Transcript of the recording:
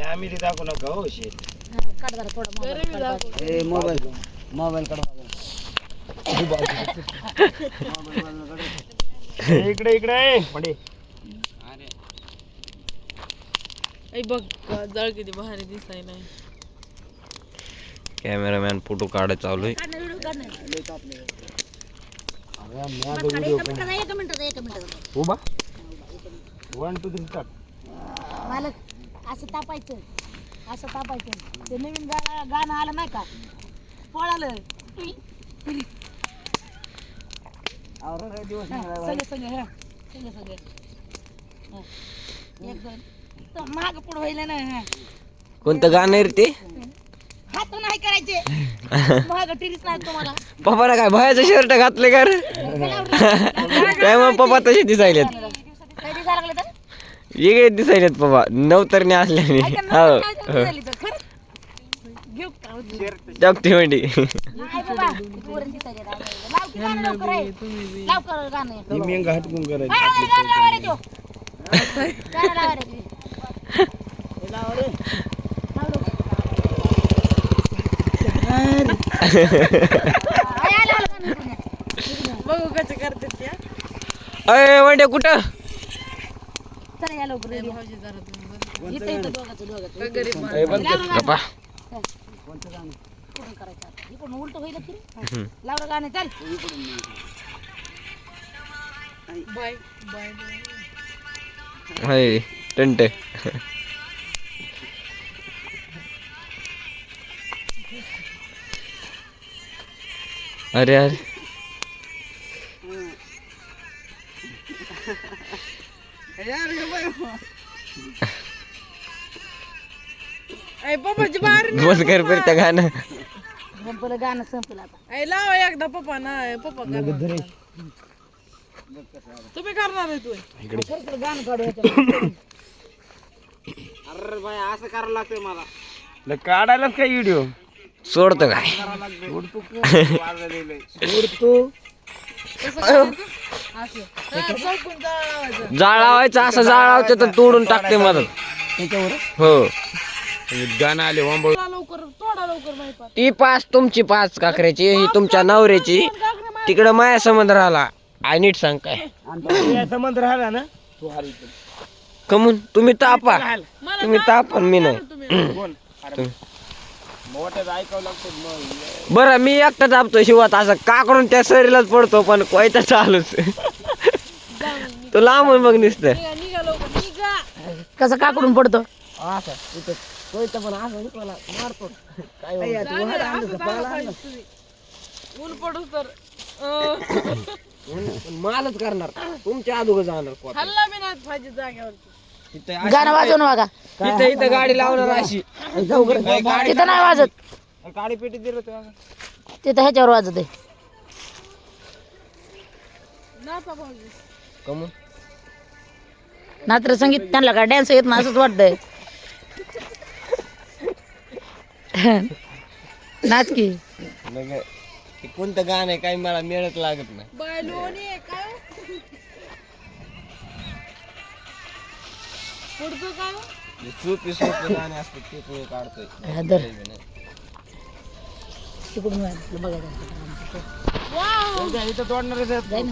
आम्ही दाखवू नका हो शेत. काढ जरा थोडा मोबाईल काढ इकडे इकडे पडे. ऐ बघ जळ किती भारी दिसाय नाही. कॅमेरामॅन फोटो काढायला चालू आहे. एक मिनिट उभा 1 2 3 स्टार्ट. मालक असं तापायचं ते नवीन गाणं आलं नाही का पळालं सगळे एक दोन माग पुढं व्हायला ना. कोणतं गाणं आहे रे ते? हात नाही करायचे माग टिरीच नाही तुम्हाला. पप्पाला काय बाहेरचं शर्ट घातले का रे? काय मग पप्पा तसे दिसायलेत. काय दिसायला लागले तर वेगळे दिसायलेत पप्पा नवतरने असल्याने. हो घेऊ टाकते म्हणजे नाही बाबा वरून दिसायले लाव की गाणं लवकर आहे. लाव कर गाणं ही मेंगा हटकून करायची. लावा रे तो गाणं लावा रे तुम्ही. लावा रे बघू कसं करतात त्या. अय म्हणजे कुठं चला या लवकर रेडी. भाऊजी जरा तुम्ही बघ. इथं दोघाचं गरीब गप्पा. कुठून करायचं आता? इकडून उलट होईल की रे. लाव रे गाणं चल. Bye bye. होय टंट. अरे अरे ऐ पप्पाची बाहेर बस कर पर त्या गाणं. संपलं गाणं संपलं आता. ऐ लाव एकदा पप्पा ना पप्पा करणार. तुम्ही करणार आहे तू. खरं गाणं काढू ह्याच्यामध्ये. अरे बाय असं करावं लागतंय मला. ल काढायलाच काय व्हिडिओ सोडतो काय उडतो. असं चौकून जाळावायचं. जाळ लावायचं असं जाळ लावते तर तोडून टाकते मला. त्याच्यावर हो गाणं आले वांबळ. लवकर थोडा लवकर माहिती. ती 5 तुमची 5 काकऱ्याची ही तुमच्या नवऱ्याची. तिकडं माया संबंध राहिला. आय नीट सांग काय संबंध राहिला ना तू हारी. कमून तुम्ही तापा तुम्ही तापा मी नाही. कोण मोठ्याचं ऐकावं लागतं मग. बरं मी एकटा तापतो शिवात असं का करून त्या सरीलाच पडतो पण कोयता चालूच. तो लांबून बघ नुसतं. निघा लवकर निघा. कसं काकडून पडतो असं तिथं कोयता पण असं मला मारतो काय ऊन पडूस तर मालच करणार तुमच्या अदोगर जाणार कोण. हल्ला बी नाही पाहिजे जाग्यावर. गाणं वाजवून बघा. इथं इथं गाडी लावणार अशी तिथं नाही वाजत काळी पेटी दिलं तुला. तिथं ह्याच्यावर वाजत आहे. नाचा भाऊजी. कमून नात्र संगीत त्यांना काय डॅन्स येत ना असंच वाटतंय. नाच की मग ते कोणतं गाणं आहे काही मला मिळत लागत नाही. बायलोनी काय पुढचं काय सोपी सोपी गाणे असते ते तुम्ही काढतोय. हादर तिकडून बघा वाव इथं तोडणारच आहेत.